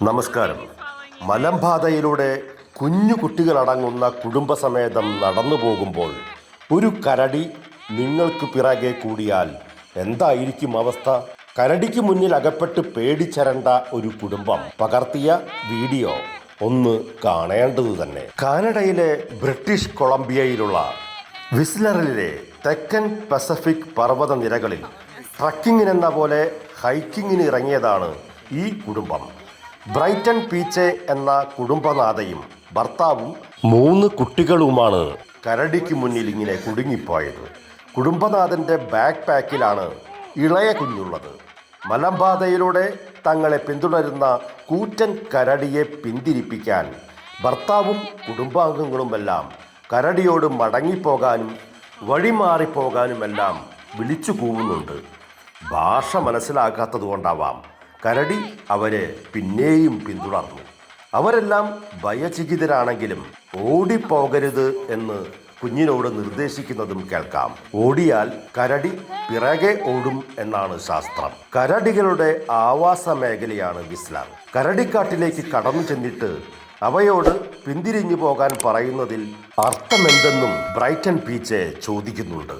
നമസ്കാരം. മലമ്പാതയിലൂടെ കുഞ്ഞു കുട്ടികളടങ്ങുന്ന കുടുംബസമേതം നടന്നു പോകുമ്പോൾ ഒരു കരടി നിങ്ങൾക്ക് പിറകെ കൂടിയാൽ എന്തായിരിക്കും അവസ്ഥ? കരടിക്ക് മുന്നിൽ അകപ്പെട്ട് പേടിച്ചരണ്ട ഒരു കുടുംബം പകർത്തിയ വീഡിയോ ഒന്ന് കാണേണ്ടതു തന്നെ. കാനഡയിലെ ബ്രിട്ടീഷ് കൊളംബിയയിലുള്ള വിസ്ലറിലെ തെക്കൻ പസഫിക് പർവ്വത നിരകളിൽ ട്രക്കിങ്ങിനെന്ന പോലെ ഹൈക്കിങ്ങിന് ഇറങ്ങിയതാണ് ഈ കുടുംബം. ബ്രൈറ്റൺ പീച്ചെ എന്ന കുടുംബനാഥയും ഭർത്താവും 3 കുട്ടികളുമാണ് കരടിക്ക് മുന്നിൽ ഇങ്ങനെ കുടുങ്ങിപ്പോയത്. കുടുംബനാഥൻ്റെ ബാക്ക് പാക്കിലാണ് ഇളയ കുഞ്ഞുള്ളത്. മലമ്പാതയിലൂടെ തങ്ങളെ പിന്തുടരുന്ന കൂറ്റൻ കരടിയെ പിന്തിരിപ്പിക്കാൻ ഭർത്താവും കുടുംബാംഗങ്ങളുമെല്ലാം കരടിയോട് മടങ്ങിപ്പോകാനും വഴിമാറിപ്പോകാനുമെല്ലാം വിളിച്ചു കൂവുന്നുണ്ട്. ഭാഷ മനസ്സിലാക്കാത്തതുകൊണ്ടാവാം കരടി അവരെ പിന്നെയും പിന്തുടർന്നു. അവരെല്ലാം ഭയചകിതരാണെങ്കിലും ഓടിപ്പോകരുത് എന്ന് കുഞ്ഞിനോട് നിർദ്ദേശിക്കുന്നതും കേൾക്കാം. ഓടിയാൽ കരടി പിറകെ ഓടും എന്നാണ് ശാസ്ത്രം. കരടികളുടെ ആവാസ മേഖലയാണ് വിസ്ലർ. കരടിക്കാട്ടിലേക്ക് കടന്നു ചെന്നിട്ട് അവയോട് പിന്തിരിഞ്ഞു പോകാൻ പറയുന്നതിൽ അർത്ഥമെന്തെന്നും ബ്രൈറ്റൺ പീച്ചെ ചോദിക്കുന്നുണ്ട്.